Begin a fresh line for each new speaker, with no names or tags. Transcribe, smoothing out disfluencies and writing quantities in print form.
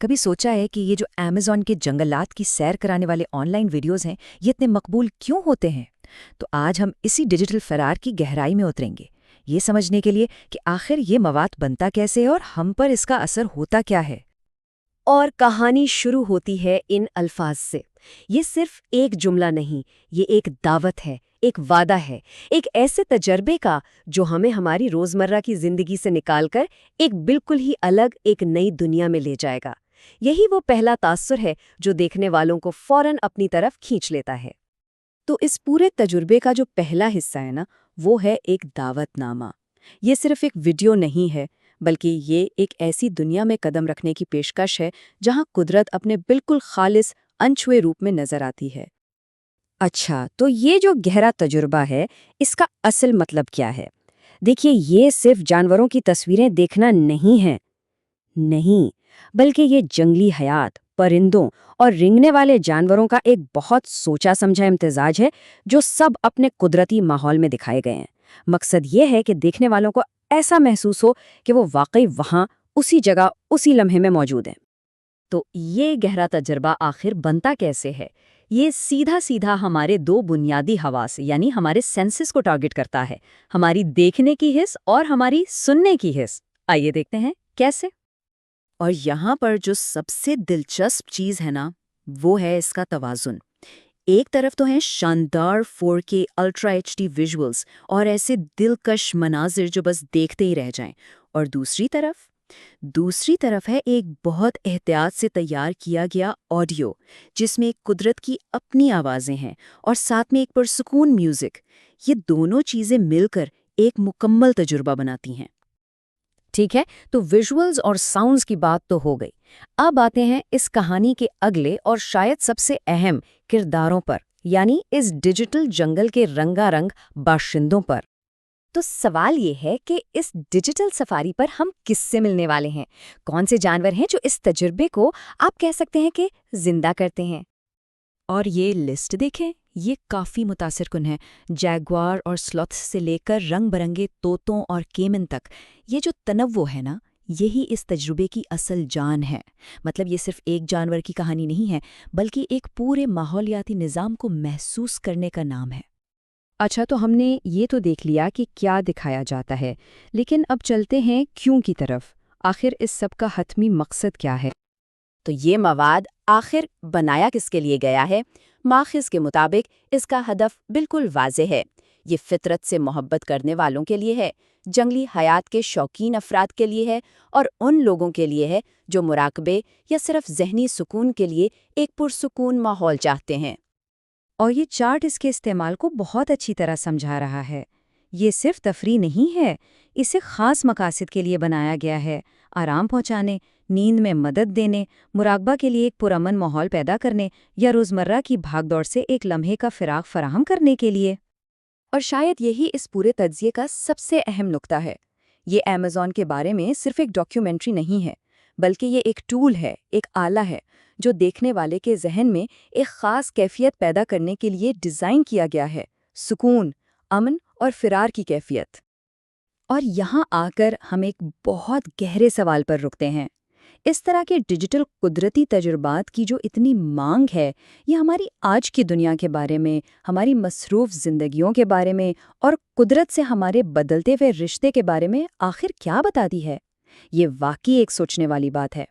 کبھی سوچا ہے کہ یہ جو ایمیزون کے جنگلات کی سیر کرانے والے آن لائن ویڈیوز ہیں یہ اتنے مقبول کیوں ہوتے ہیں؟ تو آج ہم اسی ڈیجیٹل فرار کی گہرائی میں اتریں گے، یہ سمجھنے کے لیے کہ آخر یہ مواد بنتا کیسے ہے اور ہم پر اس کا اثر ہوتا کیا ہے۔
اور کہانی شروع ہوتی ہے ان الفاظ سے۔ یہ صرف ایک جملہ نہیں، یہ ایک دعوت ہے، ایک وعدہ ہے، ایک ایسے تجربے کا جو ہمیں ہماری روزمرہ کی زندگی سے نکال کر ایک بالکل ہی الگ ایک نئی دنیا میں لے جائے گا۔ یہی وہ پہلا تاثر ہے جو دیکھنے والوں کو فوراً اپنی طرف کھینچ لیتا ہے۔ تو اس پورے تجربے کا جو پہلا حصہ ہے نا، وہ ہے ایک دعوت نامہ۔ یہ صرف ایک ویڈیو نہیں ہے، بلکہ یہ ایک ایسی دنیا میں قدم رکھنے کی پیشکش ہے جہاں قدرت اپنے بالکل خالص انچھوئے روپ میں نظر آتی ہے۔ اچھا، تو یہ جو گہرا تجربہ ہے، اس کا اصل مطلب کیا ہے؟ دیکھیے، یہ صرف جانوروں کی تصویریں دیکھنا نہیں ہے، نہیں، بلکہ یہ جنگلی حیات، پرندوں اور رینگنے والے جانوروں کا ایک بہت سوچا سمجھا امتزاج ہے جو سب اپنے قدرتی ماحول میں دکھائے گئے ہیں۔ مقصد یہ ہے کہ دیکھنے والوں کو ایسا محسوس ہو کہ وہ واقعی وہاں، اسی جگہ، اسی لمحے میں موجود ہیں۔ تو یہ گہرا تجربہ آخر بنتا کیسے ہے؟ یہ سیدھا سیدھا ہمارے دو بنیادی حواس یعنی ہمارے سینسز کو ٹارگٹ کرتا ہے، ہماری دیکھنے کی حس اور ہماری سننے کی حس۔ آئیے دیکھتے ہیں کیسے۔ اور یہاں پر جو سب سے دلچسپ چیز ہے نا، وہ ہے اس کا توازن۔ ایک طرف تو ہیں شاندار 4K الٹرا HD ویژولز اور ایسے دلکش مناظر جو بس دیکھتے ہی رہ جائیں، اور دوسری طرف ہے ایک بہت احتیاط سے تیار کیا گیا آڈیو، جس میں قدرت کی اپنی آوازیں ہیں اور ساتھ میں ایک پرسکون میوزک۔ یہ دونوں چیزیں مل کر ایک مکمل تجربہ بناتی ہیں۔ ٹھیک ہے، تو ویژولز اور ساؤنڈز کی بات تو ہو گئی۔ اب آتے ہیں اس کہانی کے اگلے اور شاید سب سے اہم کرداروں پر، یعنی اس ڈیجیٹل جنگل کے رنگا رنگ باشندوں پر۔ تو سوال یہ ہے کہ اس ڈیجیٹل سفاری پر ہم کس سے ملنے والے ہیں؟ کون سے جانور ہیں جو اس تجربے کو آپ کہہ سکتے ہیں کہ زندہ کرتے ہیں؟ اور یہ لسٹ دیکھیں، یہ کافی متاثر کن ہے۔ جیگوار اور سلوتھ سے لے کر رنگ برنگے طوطوں اور کیمن تک، یہ جو تنوع ہے نا، یہی اس تجربے کی اصل جان ہے۔ مطلب یہ صرف ایک جانور کی کہانی نہیں ہے، بلکہ ایک پورے ماحولیاتی نظام کو محسوس کرنے کا نام ہے۔ اچھا، تو ہم نے یہ تو دیکھ لیا کہ کیا دکھایا جاتا ہے، لیکن اب چلتے ہیں کیوں کی طرف۔ آخر اس سب کا حتمی مقصد کیا ہے؟ تو یہ مواد آخر بنایا کس کے لیے گیا ہے؟ ماخذ کے مطابق اس کا ہدف بالکل واضح ہے۔ یہ فطرت سے محبت کرنے والوں کے لیے ہے، جنگلی حیات کے شوقین افراد کے لیے ہے، اور ان لوگوں کے لیے ہے جو مراقبے یا صرف ذہنی سکون کے لیے ایک پرسکون ماحول چاہتے ہیں۔ اور یہ چارٹ اس کے استعمال کو بہت اچھی طرح سمجھا رہا ہے۔ یہ صرف تفریح نہیں ہے، اسے خاص مقاصد کے لیے بنایا گیا ہے، آرام پہنچانے، نیند میں مدد دینے، مراقبہ کے لیے ایک پرامن ماحول پیدا کرنے، یا روزمرہ کی بھاگ دوڑ سے ایک لمحے کا فراغ فراہم کرنے کے لیے۔ اور شاید یہی اس پورے تجزیے کا سب سے اہم نقطہ ہے۔ یہ ایمیزون کے بارے میں صرف ایک ڈاکیومنٹری نہیں ہے، بلکہ یہ ایک ٹول ہے، ایک آلہ ہے، جو دیکھنے والے کے ذہن میں ایک خاص کیفیت پیدا کرنے کے لیے ڈیزائن کیا گیا ہے، سکون، امن اور فرار کی کیفیت۔ اور یہاں آ کر ہم ایک بہت گہرے سوال پر رکتے ہیں۔ اس طرح کے ڈیجیٹل قدرتی تجربات کی جو اتنی مانگ ہے، یہ ہماری آج کی دنیا کے بارے میں، ہماری مصروف زندگیوں کے بارے میں اور قدرت سے ہمارے بدلتے ہوئے رشتے کے بارے میں آخر کیا بتاتی ہے؟ یہ واقعی ایک سوچنے والی بات ہے۔